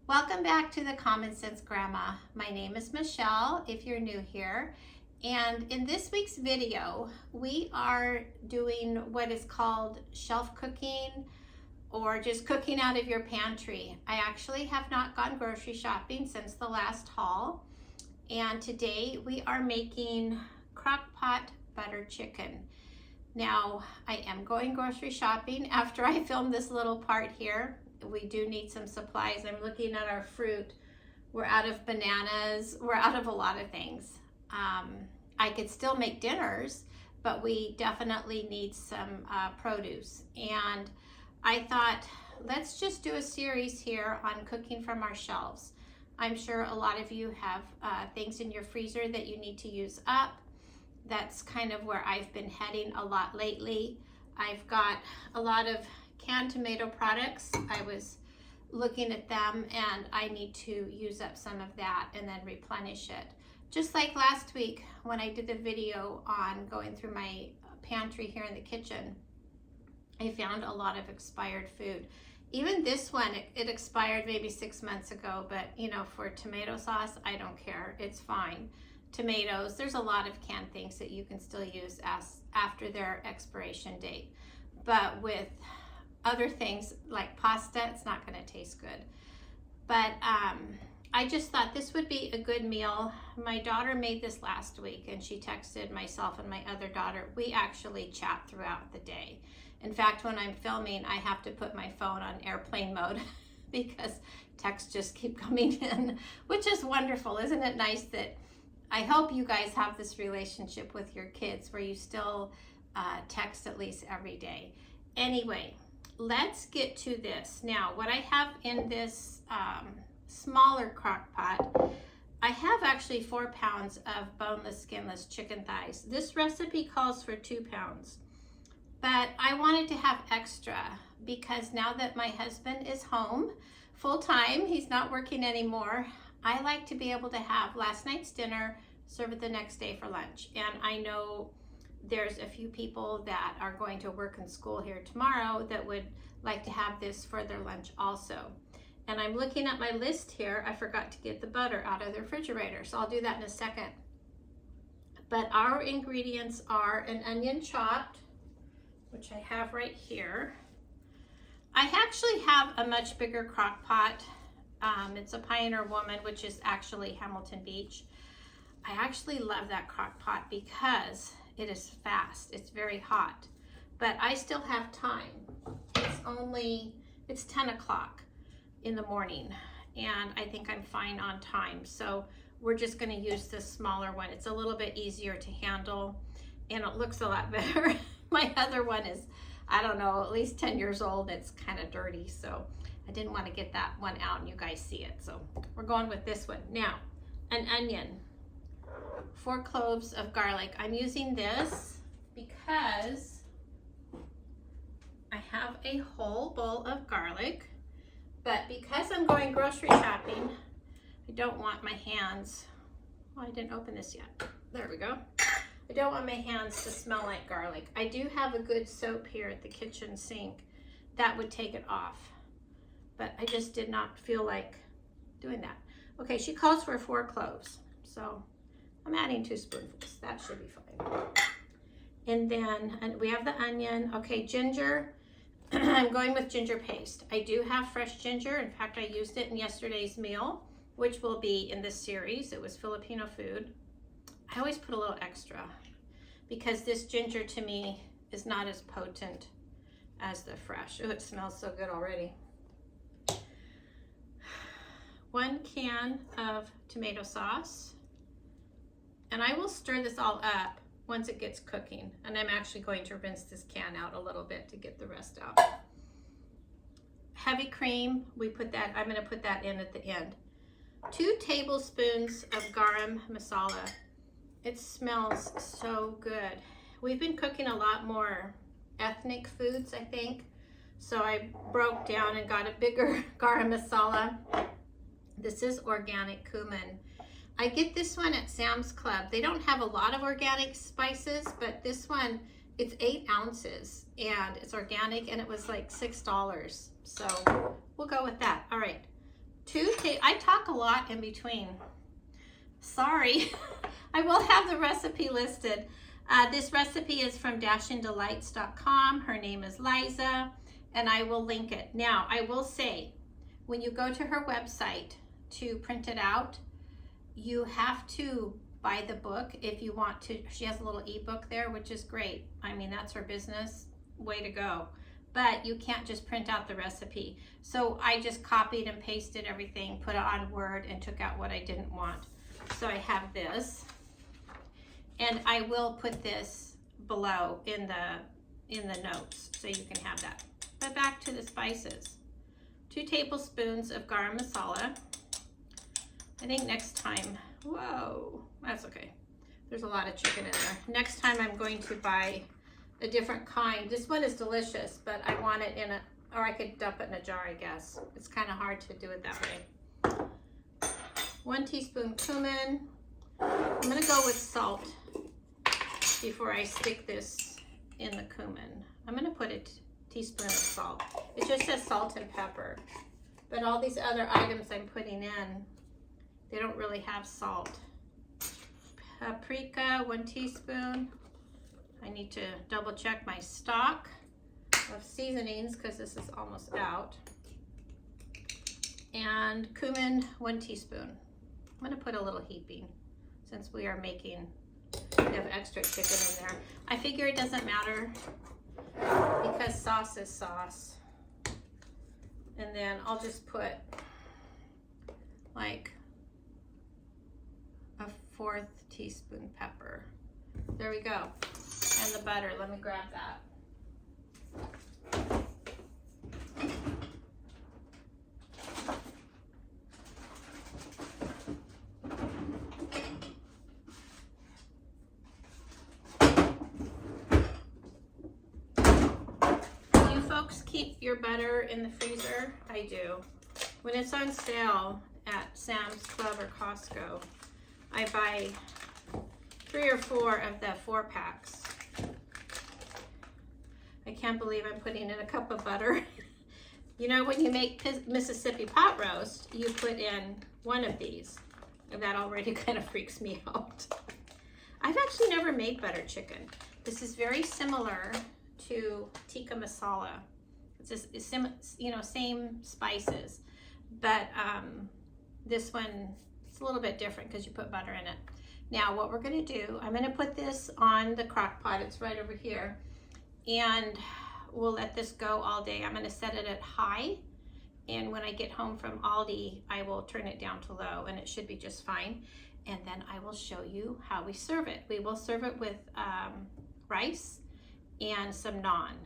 Welcome back to the Common Sense Grandma. My name is Michelle if you're new here. And in this week's video, we are doing what is called shelf cooking or just cooking out of your pantry. I actually have not gone grocery shopping since the last haul. And today we are making Crockpot Butter Chicken. Now, I am going grocery shopping after I film this little part here. We do need some supplies. I'm looking at our fruit. We're out of bananas. We're out of a lot of things. I could still make dinners, but we definitely need some produce. And I thought, let's just do a series here on cooking from our shelves. I'm sure a lot of you have things in your freezer that you need to use up. That's kind of where I've been heading a lot lately. I've got a lot of canned tomato products. I was looking at them and I need to use up some of that and then replenish it. Just like last week when I did the video on going through my pantry here in the kitchen, I found a lot of expired food. Even this one, it expired maybe 6 months ago, but you know, for tomato sauce, I don't care, it's fine. Tomatoes, there's a lot of canned things that you can still use after their expiration date. But with other things like pasta, it's not going to taste good. But I just thought this would be a good meal. My daughter made this last week and she texted myself and my other daughter. We actually chat throughout the day. In fact, when I'm filming, I have to put my phone on airplane mode because texts just keep coming in, which is wonderful. Isn't it nice that I hope you guys have this relationship with your kids where you still text at least every day. Anyway, let's get to this. Now, what I have in this smaller crock pot, I have actually 4 pounds of boneless, skinless chicken thighs. This recipe calls for 2 pounds, but I wanted to have extra because now that my husband is home full time, he's not working anymore, I like to be able to have last night's dinner, serve it the next day for lunch. And I know there's a few people that are going to work and school here tomorrow that would like to have this for their lunch also. And I'm looking at my list here. I forgot to get the butter out of the refrigerator, so I'll do that in a second. But our ingredients are an onion chopped, which I have right here. I actually have a much bigger crock pot. It's a Pioneer Woman, which is actually Hamilton Beach. I actually love that crock pot because it is fast. It's very hot, but I still have time. It's 10 o'clock in the morning and I think I'm fine on time. So we're just gonna use this smaller one. It's a little bit easier to handle and it looks a lot better. My other one is, I don't know, at least 10 years old. It's kind of dirty, so I didn't want to get that one out and you guys see it. So we're going with this one. Now, an onion, 4 cloves of garlic. I'm using this because I have a whole bowl of garlic, but because I'm going grocery shopping, I don't want my hands, oh, I didn't open this yet. There we go. I don't want my hands to smell like garlic. I do have a good soap here at the kitchen sink that would take it off, but I just did not feel like doing that. Okay, she calls for 4 cloves, so I'm adding 2 spoonfuls. That should be fine. And then we have the onion. Okay, ginger. I'm going with ginger paste. I do have fresh ginger. In fact, I used it in yesterday's meal, which will be in this series. It was Filipino food. I always put a little extra because this ginger to me is not as potent as the fresh. Oh, it smells so good already. 1 can of tomato sauce. And I will stir this all up once it gets cooking. And I'm actually going to rinse this can out a little bit to get the rest out. Heavy cream, I'm gonna put that in at the end. 2 tablespoons of garam masala. It smells so good. We've been cooking a lot more ethnic foods, I think. So I broke down and got a bigger garam masala. This is organic cumin. I get this one at Sam's Club. They don't have a lot of organic spices, but this one, it's 8 ounces and it's organic and it was like $6. So we'll go with that. All right, 2 I talk a lot in between. Sorry. I will have the recipe listed. This recipe is from dashinDelights.com. Her name is Liza, and I will link it. Now, I will say, when you go to her website to print it out, you have to buy the book if you want to. She has a little ebook there, which is great. I mean, that's her business. Way to go. But you can't just print out the recipe. So I just copied and pasted everything, put it on Word, and took out what I didn't want. So I have this, and I will put this below in the notes so you can have that. But back to the spices. 2 tablespoons of garam masala. I think next time, whoa, that's okay. There's a lot of chicken in there. Next time I'm going to buy a different kind. This one is delicious, but I want it in a, or I could dump it in a jar, I guess. It's kind of hard to do it that way. 1 teaspoon cumin. I'm gonna go with salt before I stick this in the cumin. I'm gonna put a teaspoon of salt. It just says salt and pepper, but all these other items I'm putting in, they don't really have salt. Paprika, 1 teaspoon. I need to double check my stock of seasonings because this is almost out. And cumin, 1 teaspoon. I'm gonna put a little heaping since we are making, we have extra chicken in there. I figure it doesn't matter because sauce is sauce. And then I'll just put like a 1/4 teaspoon pepper. There we go. And the butter, let me grab that. Do you folks keep your butter in the freezer? I do. When it's on sale at Sam's Club or Costco, I buy 3 or 4 of the 4-packs. I can't believe I'm putting in a cup of butter. You know, when you make Mississippi pot roast, you put in 1 of these, and that already kind of freaks me out. I've actually never made butter chicken. This is very similar to tikka masala. It's just, you know, same spices, but this one, it's a little bit different because you put butter in it. Now what we're gonna do, I'm gonna put this on the crock pot, it's right over here, and we'll let this go all day. I'm gonna set it at high, and when I get home from Aldi, I will turn it down to low, and it should be just fine. And then I will show you how we serve it. We will serve it with rice and some naan.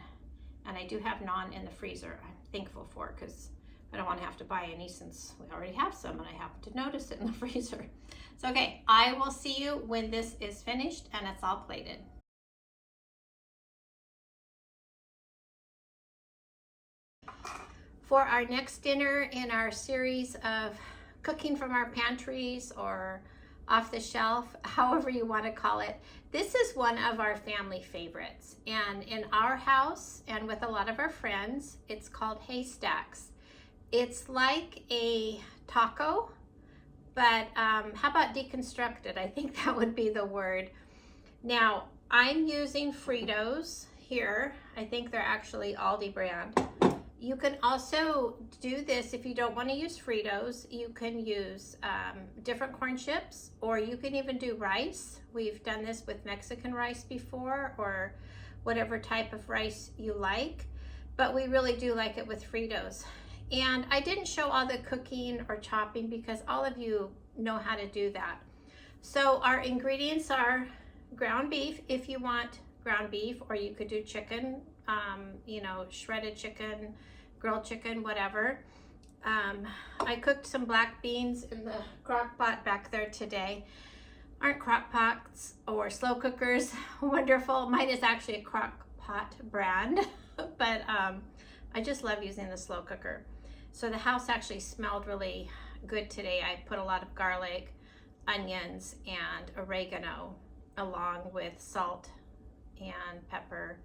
And I do have naan in the freezer. I'm thankful for it because I don't want to have to buy any since we already have some, and I happen to notice it in the freezer. So, okay, I will see you when this is finished and it's all plated. For our next dinner in our series of cooking from our pantries or off the shelf, however you want to call it, this is one of our family favorites. And in our house and with a lot of our friends, it's called Haystacks. It's like a taco, but how about deconstructed? I think that would be the word. Now, I'm using Fritos here. I think they're actually Aldi brand. You can also do this if you don't want to use Fritos. You can use different corn chips, or you can even do rice. We've done this with Mexican rice before, or whatever type of rice you like, but we really do like it with Fritos. And I didn't show all the cooking or chopping because all of you know how to do that. So our ingredients are ground beef if you want ground beef, or you could do chicken, you know, shredded chicken, grilled chicken, whatever. I cooked some black beans in the crock pot back there today. Aren't crock pots or slow cookers wonderful? Mine is actually a crock pot brand, but I just love using the slow cooker. So the house actually smelled really good today. I put a lot of garlic, onions, and oregano along with salt and pepper,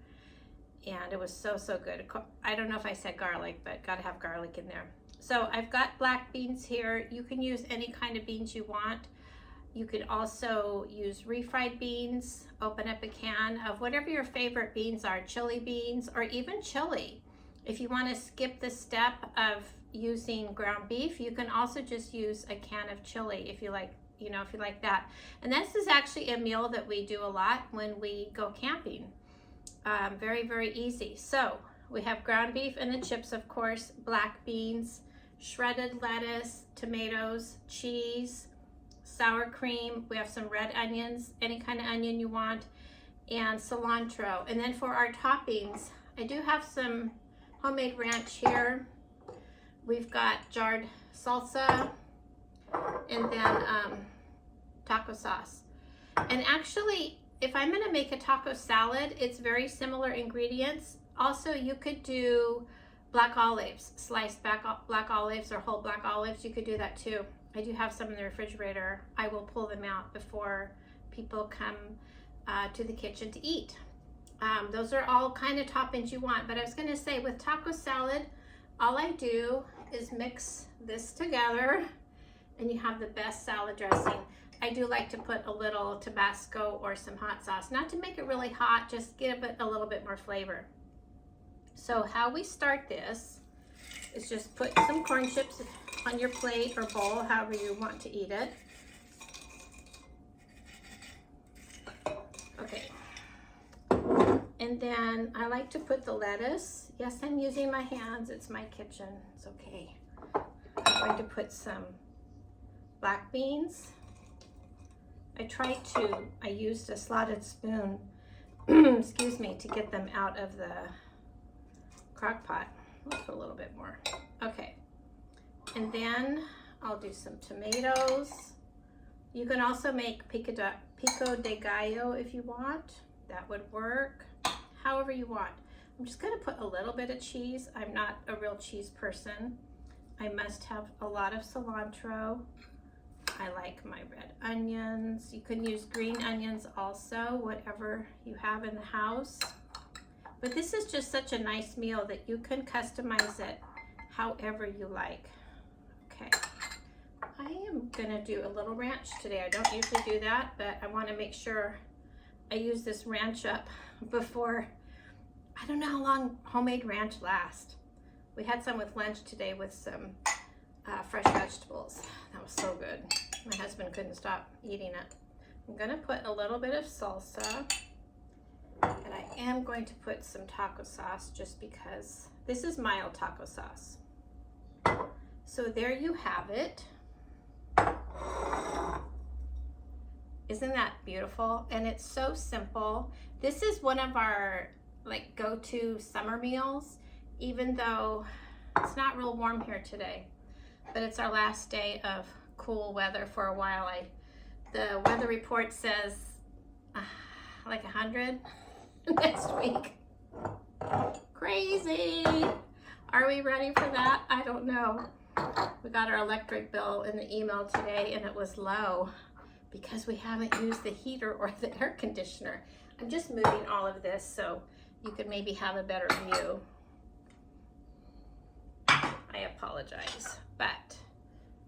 and it was so good. I don't know if I said garlic, but gotta have garlic in there. So I've got black beans here. You can use any kind of beans you want. You could also use refried beans. Open up a can of whatever your favorite beans are, chili beans or even chili. If you want to skip the step of using ground beef, you can also just use a can of chili if you like, if you like that. And this is actually a meal that we do a lot when we go camping. Very, very easy. So we have ground beef and the chips, of course, black beans, shredded lettuce, tomatoes, cheese, sour cream. We have some red onions, any kind of onion you want, and cilantro. And then for our toppings, I do have some homemade ranch here. We've got jarred salsa and then taco sauce. And actually, if I'm gonna make a taco salad, it's very similar ingredients. Also, you could do black olives, sliced black olives or whole black olives. You could do that too. I do have some in the refrigerator. I will pull them out before people come to the kitchen to eat. Those are all kind of toppings you want. But I was gonna say with taco salad, all I do is mix this together and you have the best salad dressing. I do like to put a little Tabasco or some hot sauce, not to make it really hot, just give it a little bit more flavor. So how we start this is just put some corn chips on your plate or bowl, however you want to eat it. Okay. And then I like to put the lettuce. Yes, I'm using my hands. It's my kitchen. It's okay. I'm going to put some black beans. I used a slotted spoon, excuse me, to get them out of the crock pot. Let's put a little bit more. Okay. And then I'll do some tomatoes. You can also make pico de gallo if you want. That would work. However you want. I'm just going to put a little bit of cheese. I'm not a real cheese person. I must have a lot of cilantro. I like my red onions. You can use green onions also, whatever you have in the house. But this is just such a nice meal that you can customize it however you like. Okay. I am gonna do a little ranch today. I don't usually do that, but I want to make sure I use this ranch up before. I don't know how long homemade ranch lasts. We had some with lunch today with some fresh vegetables. That was so good. My husband couldn't stop eating it. I'm gonna put a little bit of salsa, and I am going to put some taco sauce just because this is mild taco sauce. So there you have it. Isn't that beautiful? And it's so simple. This is one of our go-to summer meals, even though it's not real warm here today, but it's our last day of cool weather for a while. The weather report says like 100 next week. Crazy. Are we ready for that? I don't know. We got our electric bill in the email today and it was low because we haven't used the heater or the air conditioner. I'm just moving all of this so you could maybe have a better view. I apologize, but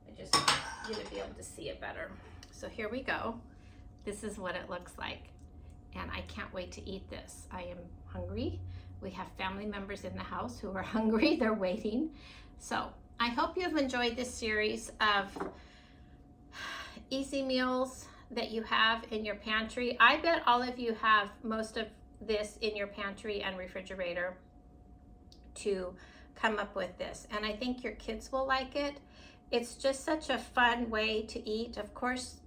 I just want you to be able to see it better. So here we go. This is what it looks like. And I can't wait to eat this. I am hungry. We have family members in the house who are hungry. They're waiting. So I hope you have enjoyed this series of easy meals that you have in your pantry. I bet all of you have most of this in your pantry and refrigerator to come up with this. And I think your kids will like it. It's just such a fun way to eat. Of course,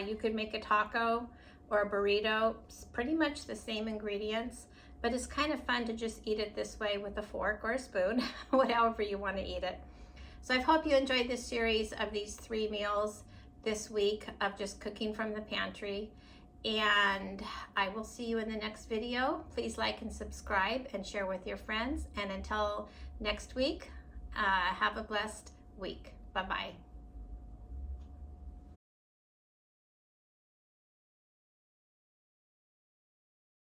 you could make a taco or a burrito. It's pretty much the same ingredients, but it's kind of fun to just eat it this way with a fork or a spoon, whatever you want to eat it. So I hope you enjoyed this series of these 3 meals this week of just cooking from the pantry. And I will see you in the next video. Please like and subscribe and share with your friends. And until next week, have a blessed week. Bye-bye.